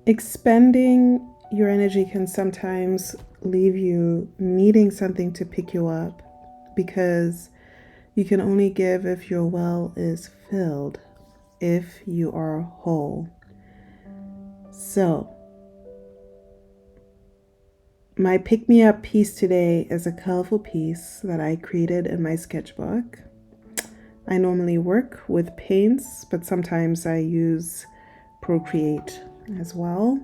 Expending your energy can sometimes leave you needing something to pick you up, because you can only give if your well is filled, if you are whole. So, my pick me up piece today is a colorful piece that I created in my sketchbook. I normally work with paints, but sometimes I use Procreate as well.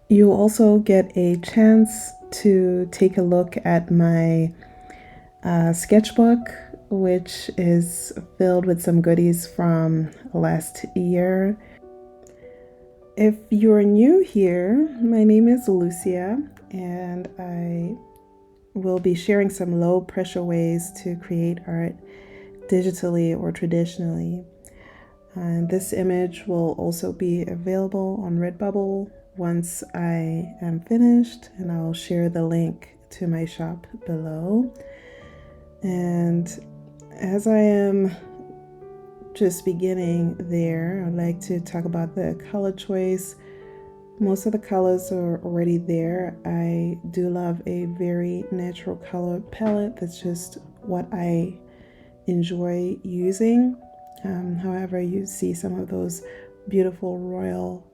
You also get a chance to take a look at my sketchbook, which is filled with some goodies from last year. If you're new here, my name is Lucia, and I will be sharing some low pressure ways to create art digitally or traditionally. And this image will also be available on Redbubble once I am finished, and I'll share the link to my shop below. And as I am just beginning there, I'd like to talk about the color choice. Most of the colors are already there. I do love a very natural color palette. That's just what I enjoy using. However, you see some of those beautiful royal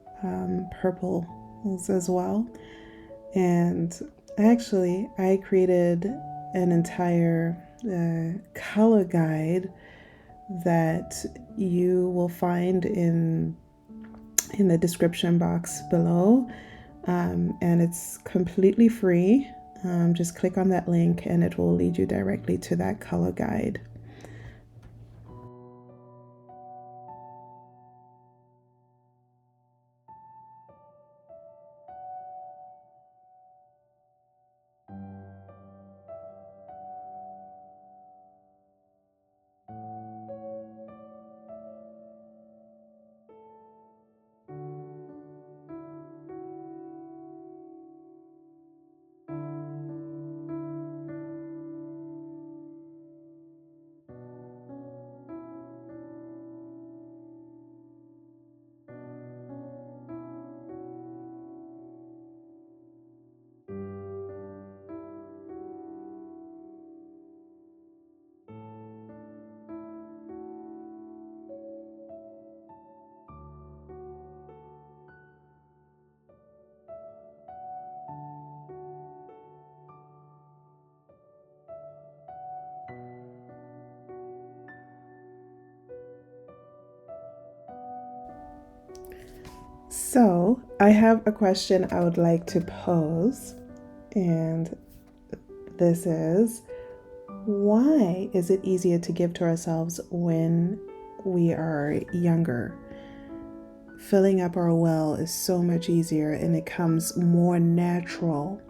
purples as well. And actually, I created an entire color guide that you will find in the description box below, and it's completely free. Just click on that link and it will lead you directly to that color guide. So, I have a question I would like to pose, and this is: why is it easier to give to ourselves when we are younger? Filling up our well is so much easier and it comes more natural.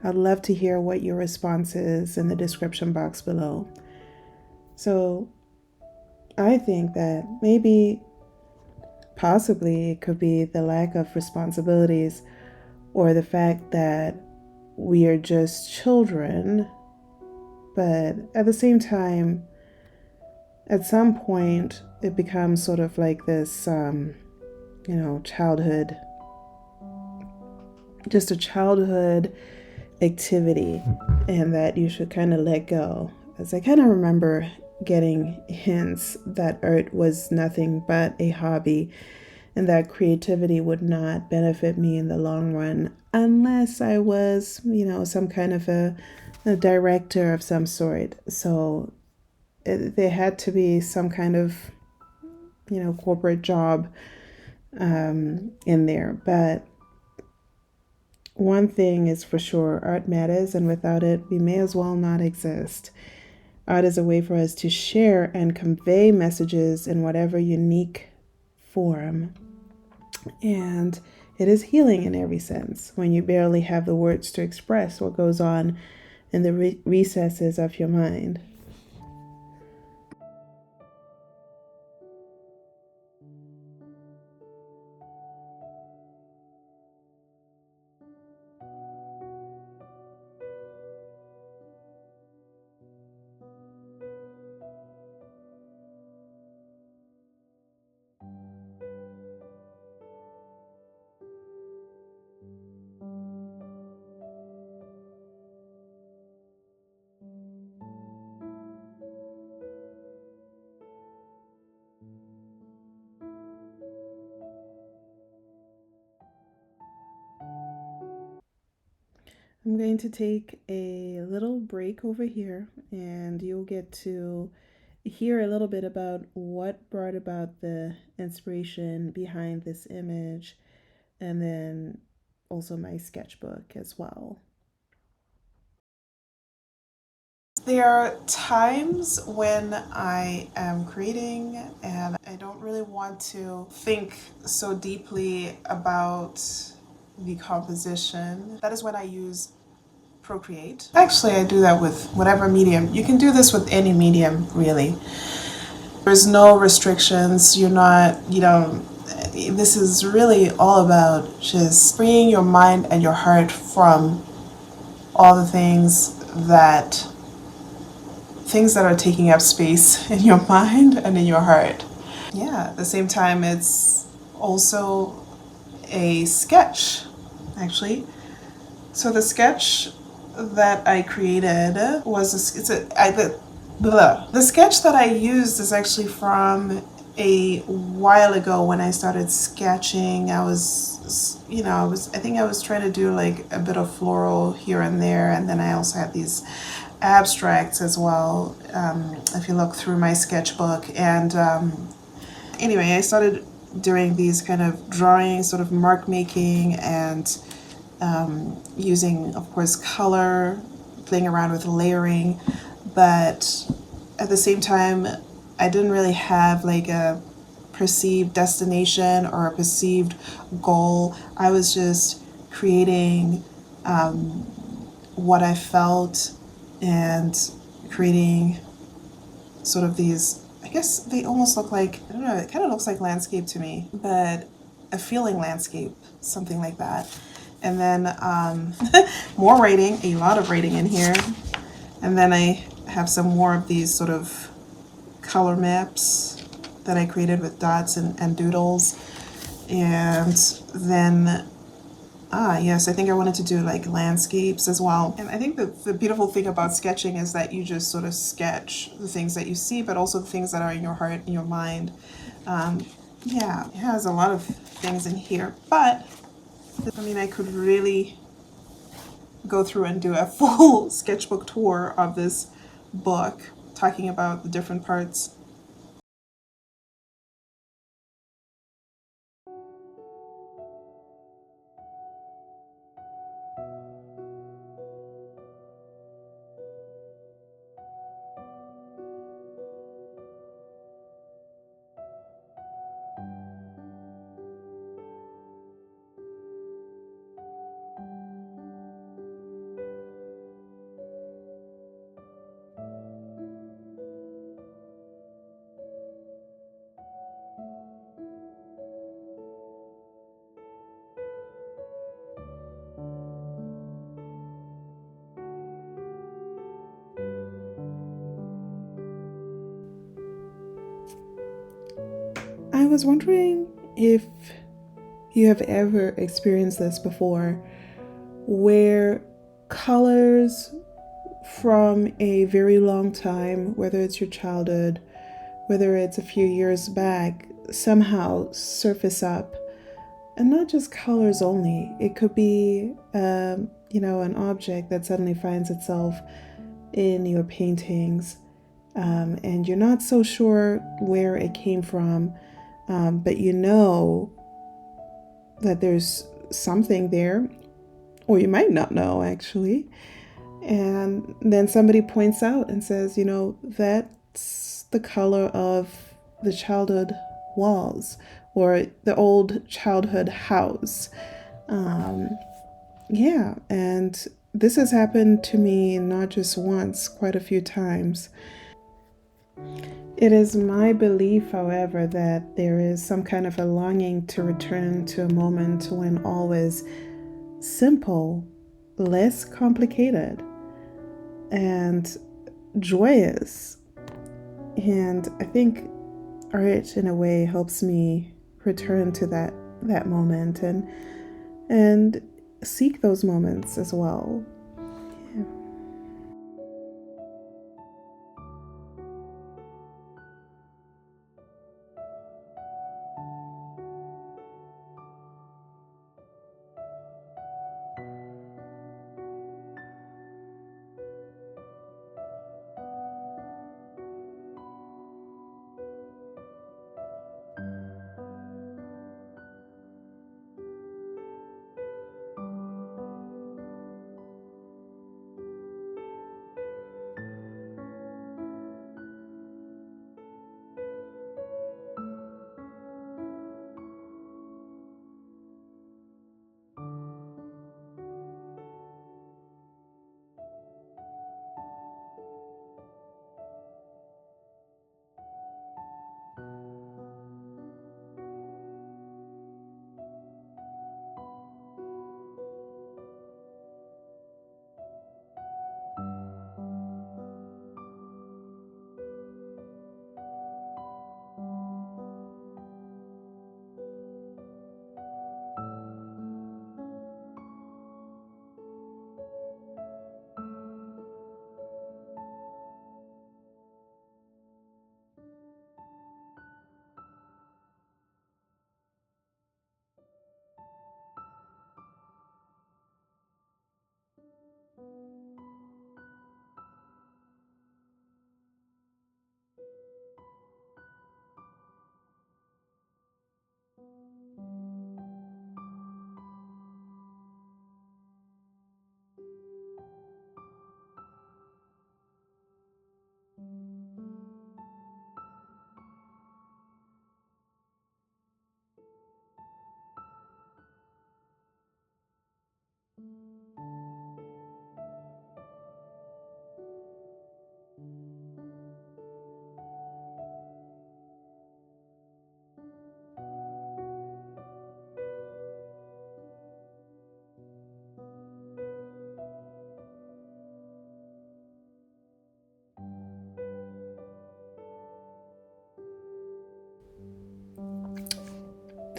I'd love to hear what your response is in the description box below. So, I think that maybe possibly it could be the lack of responsibilities, or the fact that we are just children, but at the same time, at some point, it becomes sort of like this, childhood, just a childhood activity, and that you should kind of let go. As I kind of remember getting hints that art was nothing but a hobby, and that creativity would not benefit me in the long run unless I was, some kind of a director of some sort. So there had to be some kind of, corporate job in there. But one thing is for sure, art matters, and without it, we may as well not exist. Art is a way for us to share and convey messages in whatever unique form. And it is healing in every sense when you barely have the words to express what goes on in the recesses of your mind. I'm going to take a little break over here, and you'll get to hear a little bit about what brought about the inspiration behind this image, and then also my sketchbook as well. There are times when I am creating and I don't really want to think so deeply about the composition. That is when I use Procreate. Actually, I do that with whatever medium. You can do this with any medium, really. There's no restrictions. This is really all about just freeing your mind and your heart from all the things that are taking up space in your mind and in your heart. Yeah, at the same time, it's also a sketch, actually. So the sketch that I created was the sketch that I used is actually from a while ago when I started sketching. I think I was trying to do like a bit of floral here and there, and then I also had these abstracts as well. If you look through my sketchbook, and anyway, I started doing these kind of drawing, sort of mark making, and using, of course, color, playing around with layering, but at the same time, I didn't really have like a perceived destination or a perceived goal. I was just creating what I felt and creating sort of these, I guess they almost look like, I don't know, it kind of looks like landscape to me, but a feeling landscape, something like that. And then more writing, a lot of writing in here. And then I have some more of these sort of color maps that I created with dots and doodles. And then, yes, I think I wanted to do like landscapes as well. And I think the beautiful thing about sketching is that you just sort of sketch the things that you see, but also the things that are in your heart, in your mind. Yeah, it has a lot of things in here, but I mean, I could really go through and do a full sketchbook tour of this book, talking about the different parts. I was wondering if you have ever experienced this before, where colors from a very long time, whether it's your childhood, whether it's a few years back, somehow surface up. And not just colors only, it could be, an object that suddenly finds itself in your paintings, and you're not so sure where it came from, but you know that there's something there, or you might not know actually. And then somebody points out and says, that's the color of the childhood walls or the old childhood house. Um, yeah, and this has happened to me not just once, quite a few times. It is my belief, however, that there is some kind of a longing to return to a moment when all was simple, less complicated, and joyous. And I think art, in a way, helps me return to that moment and seek those moments as well. Yeah.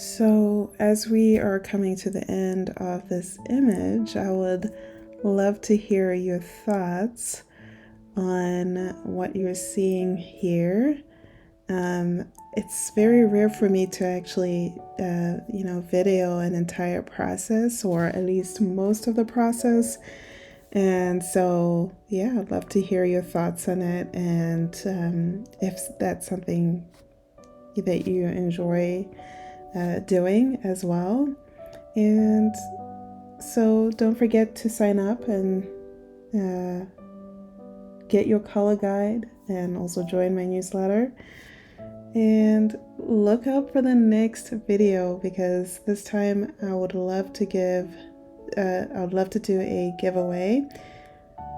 So, as we are coming to the end of this image, I would love to hear your thoughts on what you're seeing here. It's very rare for me to actually, video an entire process, or at least most of the process. And so, yeah, I'd love to hear your thoughts on it, and if that's something that you enjoy doing as well. And so don't forget to sign up and uh, get your color guide, and also join my newsletter. And look out for the next video, because this time I would love to do a giveaway.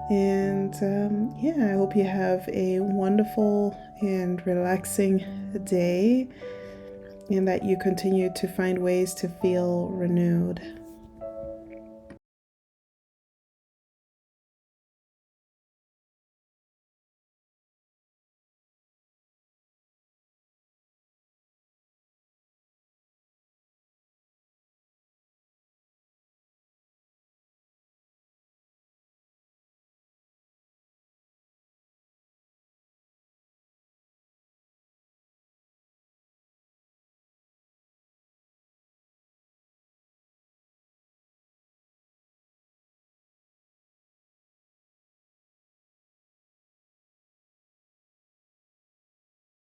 And I hope you have a wonderful and relaxing day, and that you continue to find ways to feel renewed.